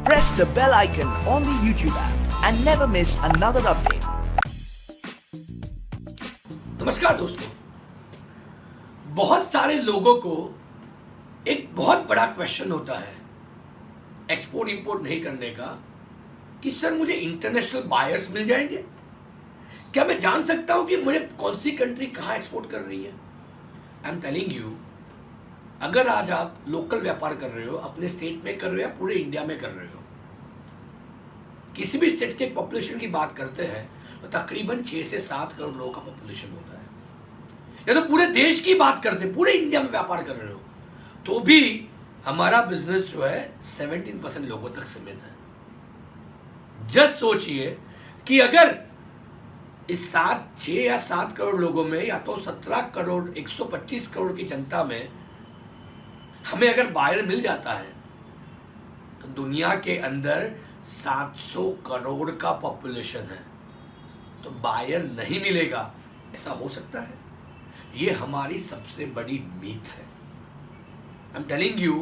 Press the bell icon on the YouTube app and never miss another update. नमस्कार दोस्तों, बहुत सारे लोगों को एक बहुत बड़ा क्वेश्चन होता है एक्सपोर्ट इंपोर्ट नहीं करने का कि सर मुझे इंटरनेशनल बायर्स मिल जाएंगे? क्या मैं जान सकता हूं कि मुझे कौन सी कंट्री कहां एक्सपोर्ट कर रही है? आई एम टेलिंग यू, अगर आज आप लोकल व्यापार कर रहे हो, अपने स्टेट में कर रहे हो या पूरे इंडिया में कर रहे हो, किसी भी स्टेट के पॉपुलेशन की बात करते हैं तो तकरीबन 6 से 7 करोड़ लोगों का पॉपुलेशन होता है। या तो पूरे देश की बात करते हैं, पूरे इंडिया में व्यापार कर रहे हो, तो भी हमारा बिजनेस जो है 17% लोगों तक सीमित है। जस्ट सोचिए कि अगर इस 6 या 7 करोड़ लोगों में या तो 17 करोड़ 125 करोड़ की जनता में हमें अगर बायर मिल जाता है तो दुनिया के अंदर 700 करोड़ का पॉपुलेशन है, तो बायर नहीं मिलेगा, ऐसा हो सकता है? ये हमारी सबसे बड़ी मीथ है। I am telling you,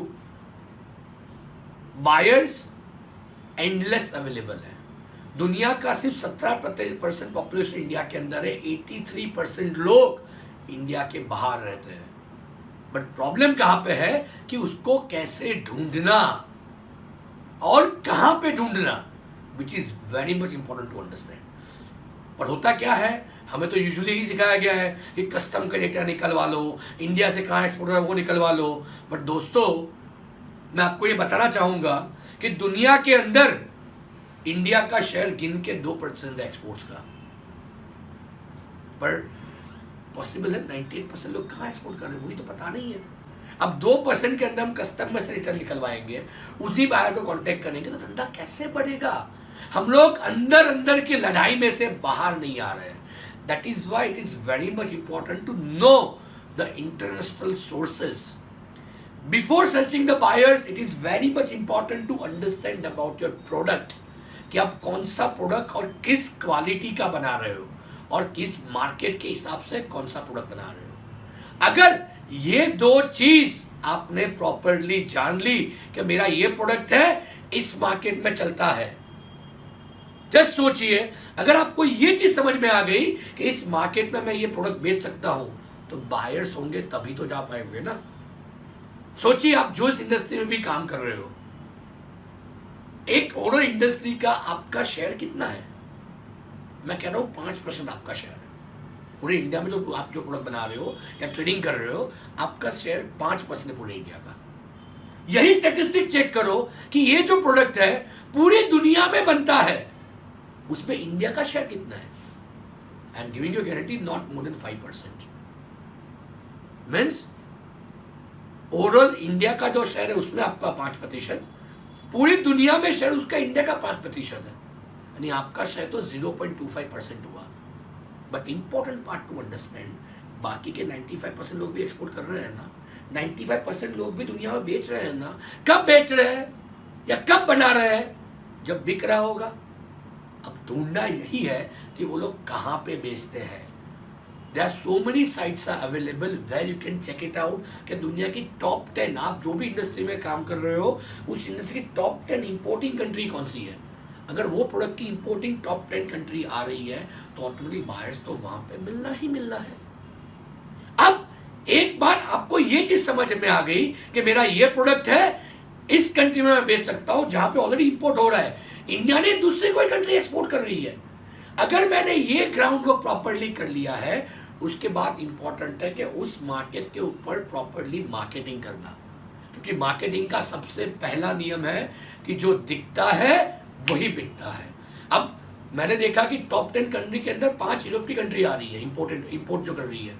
buyers endless available है। दुनिया का सिर्फ 17% पॉपुलेशन इंडिया के अंदर है, 83% लोग इंडिया के बाहर रहते हैं। बट प्रॉब्लम कहां पे है कि उसको कैसे ढूंढना और कहां पे ढूंढना, which is very much important to understand. पर होता क्या है, हमें तो यूजुअली ही सिखाया गया है कि कस्टम का डेटा निकलवा लो, इंडिया से कहाँ एक्सपोर्ट हो रहा है वो निकलवा लो। बट दोस्तों, मैं आपको ये बताना चाहूंगा कि दुनिया के अंदर इंडिया का शेयर गिन के 2% है एक्सपोर्ट्स का, पर पॉसिबल है 98% लोग कहाँ एक्सपोर्ट कर रहे हैं वही तो पता नहीं है। अब 2% के अंदर हम कस्टम में से रिटर्न निकलवाएंगे, उसी बायर को कांटेक्ट करेंगे, तो धंधा कैसे बढ़ेगा? हम लोग अंदर अंदर की लड़ाई में से बाहर नहीं आ रहे हैं। That is why it is very much important to know the international sources before searching the buyers. It is very much important to understand about your product, कि आप कौन सा प्रोडक्ट और किस क्वालिटी का बना रहे हो और किस मार्केट के हिसाब से कौन सा प्रोडक्ट बना रहे हो। अगर ये दो चीज आपने प्रॉपरली जान ली कि मेरा ये प्रोडक्ट है, इस मार्केट में चलता है, जस्ट सोचिए, अगर आपको ये चीज समझ में आ गई कि इस मार्केट में मैं ये प्रोडक्ट बेच सकता हूं, तो बायर्स होंगे तभी तो जा पाएंगे ना। सोचिए, आप जो इस इंडस्ट्री में भी काम कर रहे हो, एक ओवरऑल इंडस्ट्री का आपका शेयर कितना है? मैं कह रहा हूं 5% आपका शेयर है। पूरे इंडिया में जो आप जो प्रोडक्ट बना रहे हो या ट्रेडिंग कर रहे हो, आपका शेयर 5% है पूरे इंडिया का। यही स्टैटिस्टिक चेक करो कि ये जो प्रोडक्ट है पूरी दुनिया में बनता है, उसमें इंडिया का शेयर कितना है? I am giving you guarantee, not more than 5%। Means overall India का जो शेयर है उसमें आपका 5%, पूरी दुनिया में शेयर उसका इंडिया का 5% है, यानी आपका शेयर तो 0.25% हुआ। But important part two understand, बाकी के 95% लोग भी एक्सपोर्ट कर रहे हैं ना, 95% लोग भी दुनिया में बेच रहे हैं ना। कब बेच रहे हैं या कब बना रहे हैं? जब बिक रहा होगा। अब ढूंढना यही है कि वो लोग कहाँ पे बेचते हैं। There are so many sites are available where you can check it out कि दुनिया की टॉप 10, आप जो भी इंडस्ट्री में काम कर रहे हो, उस इंडस्ट्री की टॉप 10 इंपोर्टिंग कंट्री कौन सी है। अगर वो प्रोडक्ट की इंपोर्टिंग टॉप 10 कंट्री आ रही है तो ऑटोमेटिकली बायर्स तो वहां पे मिलना ही मिलना है। अब एक बार आपको ये चीज समझ में आ गई कि मेरा ये प्रोडक्ट है, इस कंट्री में मैं बेच सकता हूं जहां पे ऑलरेडी इंपोर्ट हो रहा है, इंडिया ने दूसरी कोई कंट्री एक्सपोर्ट कर रही है। अगर मैंने ये ग्राउंड वर्क प्रॉपरली कर लिया है, उसके बाद इंपॉर्टेंट है कि उस मार्केट के ऊपर प्रॉपरली मार्केटिंग करना, क्योंकि मार्केटिंग का सबसे पहला नियम है कि जो दिखता है वही बिकता है। अब मैंने देखा कि टॉप 10 कंट्री के अंदर 5 यूरोप की कंट्री आ रही है इंपोर्ट जो कर रही है,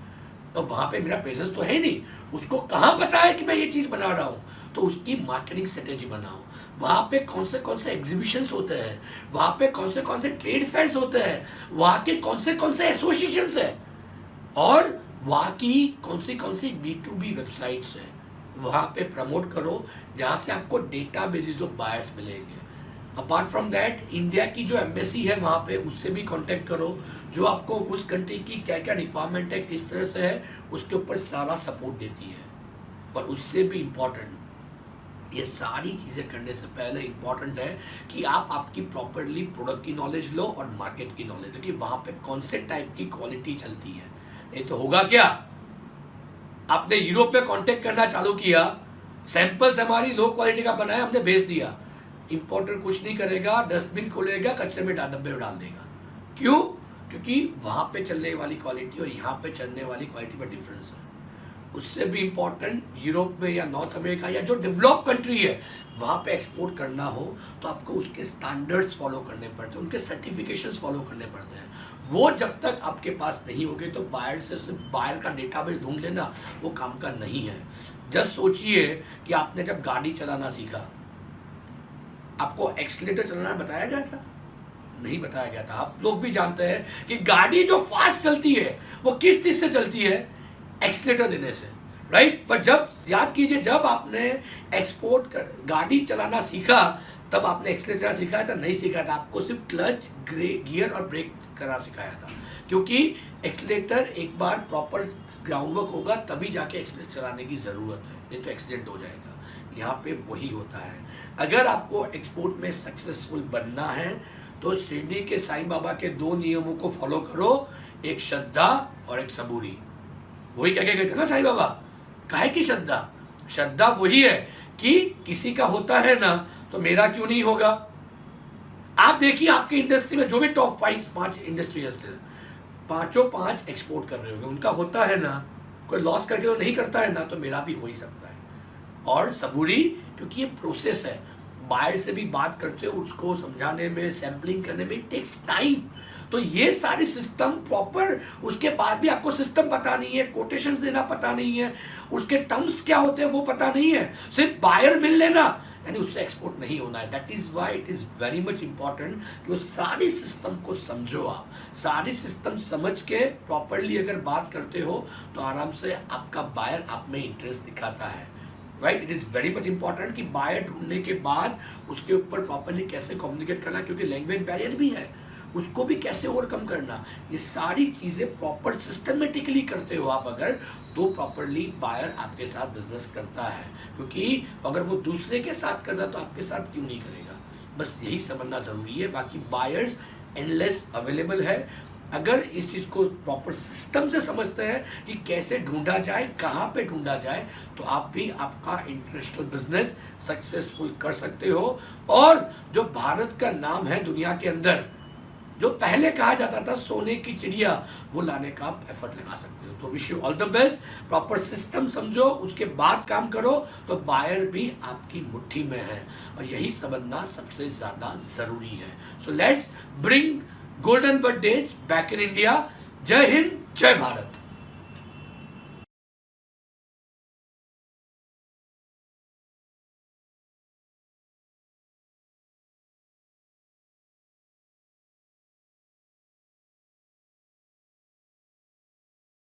तो वहां पे मेरा प्रेजेंस तो है नहीं। उसको कहाँ पता है कि मैं ये चीज बना रहा हूँ? तो उसकी मार्केटिंग स्ट्रेटेजी बनाओ। वहां पे कौन से एग्जीबिशंस होते हैं, वहां पे कौन से ट्रेड फेयर्स होते हैं, वहां के कौन से एसोसिएशंस है, और वहां की कौन सी B2B वेबसाइट्स है, वहां पे प्रमोट करो, जहां से आपको डेटा बेसिस ऑफ बायर्स मिलेंगे। अपार्ट फ्रॉम दैट, इंडिया की जो एम्बेसी है वहाँ पे, उससे भी कांटेक्ट करो, जो आपको उस कंट्री की क्या क्या रिक्वायरमेंट है, किस तरह से है, उसके ऊपर सारा सपोर्ट देती है। पर उससे भी इम्पोर्टेंट, ये सारी चीज़ें करने से पहले इम्पॉर्टेंट है कि आप आपकी प्रॉपरली प्रोडक्ट की नॉलेज लो और मार्केट की नॉलेज लो कि वहाँ पे कौन से टाइप की क्वालिटी चलती है। नहीं तो होगा क्या, आपने यूरोप में कांटेक्ट करना चालू किया, सैंपल्स हमारी लो क्वालिटी का बनाया, हमने भेज दिया, इंपोर्टर कुछ नहीं करेगा, डस्टबिन खोलेगा, कचरे में डब्बे में डाल देगा। क्यों? क्योंकि वहाँ पे चलने वाली क्वालिटी और यहाँ पे चलने वाली क्वालिटी में डिफरेंस है। उससे भी इम्पोर्टेंट, यूरोप में या नॉर्थ अमेरिका या जो डेवलप कंट्री है वहाँ पे एक्सपोर्ट करना हो तो आपको उसके स्टैंडर्ड्स फॉलो करने पड़ते हैं, उनके सर्टिफिकेशंस फॉलो करने पड़ते हैं। वो जब तक आपके पास नहीं होंगे तो बायर से सिर्फ बायर का डेटाबेस ढूंढ लेना वो काम का नहीं है। जस्ट सोचिए कि आपने जब गाड़ी चलाना सीखा, आपको एक्सीलरेटर चलाना बताया गया था? नहीं बताया गया था। आप लोग भी जानते हैं कि गाड़ी जो फास्ट चलती है वो किस चीज से चलती है? एक्सीलरेटर देने से, राइट? पर जब याद कीजिए, जब आपने गाड़ी चलाना सीखा तब आपने एक्सीलरेटर सीखा था? नहीं सीखा था। आपको सिर्फ क्लच, गियर और ब्रेक करना सिखाया था, क्योंकि एक्सीलरेटर एक बार प्रॉपर ग्राउंड वर्क होगा तभी जाके एक्सीलरेटर चलाने की ज़रूरत है, नहीं तो एक्सीडेंट हो जाएगा। यहाँ पे वही होता है। अगर आपको एक्सपोर्ट में सक्सेसफुल बनना है तो शिरडी के साईं बाबा के 2 नियमों को फॉलो करो, एक श्रद्धा और एक सबूरी। वही क्या गए थे ना साईं बाबा, काहे की श्रद्धा? श्रद्धा वही है कि किसी का होता है ना तो मेरा क्यों नहीं होगा। आप देखिए आपकी इंडस्ट्री में जो भी टॉप 5 इंडस्ट्री है, 5 एक्सपोर्ट कर रहे होंगे, उनका होता है ना, कोई लॉस करके तो नहीं करता है ना, तो मेरा भी हो ही सकता है। और सबूरी, क्योंकि ये प्रोसेस है, बाहर से भी बात करते हो, उसको समझाने में, सैम्पलिंग करने में टेक्स टाइम। तो ये सारी सिस्टम प्रॉपर, उसके बाद भी आपको सिस्टम पता नहीं है, कोटेशन देना पता नहीं है, उसके टर्म्स क्या होते हैं वो पता नहीं है, सिर्फ बायर मिल लेना यानी उससे एक्सपोर्ट नहीं होना है। That is why it is very much important कि वो सारी सिस्टम को समझो। आप सारी सिस्टम समझ के प्रॉपरली अगर बात करते हो तो आराम से आपका बायर आप में इंटरेस्ट दिखाता है, right? It is very much important कि बायर ढूंढने के बाद उसके ऊपर प्रॉपरली कैसे कम्युनिकेट करना, क्योंकि लैंग्वेज बैरियर भी है, उसको भी कैसे ओवरकम करना, ये सारी चीज़ें प्रॉपर सिस्टमेटिकली करते हो आप अगर, तो प्रॉपरली बायर आपके साथ बिजनेस करता है। क्योंकि अगर वो दूसरे के साथ करता तो आपके साथ क्यों नहीं करेगा? बस यही समझना ज़रूरी है। बाकी बायर्स एंडलेस अवेलेबल है। अगर इस चीज़ को प्रॉपर सिस्टम से समझते हैं कि कैसे ढूंढा जाए, कहाँ पे ढूंढा जाए, तो आप भी आपका इंटरनेशनल बिजनेस सक्सेसफुल कर सकते हो। और जो भारत का नाम है दुनिया के अंदर, जो पहले कहा जाता था सोने की चिड़िया, वो लाने का आप एफर्ट लगा सकते हो। तो wish you all the best. Proper system समझो, उसके बाद काम करो, तो बायर भी आपकी मुट्ठी में है, और यही समझना सबसे ज़्यादा ज़रूरी है। So let's bring golden birthdays back in India. Jai Hind, Jai Bharat.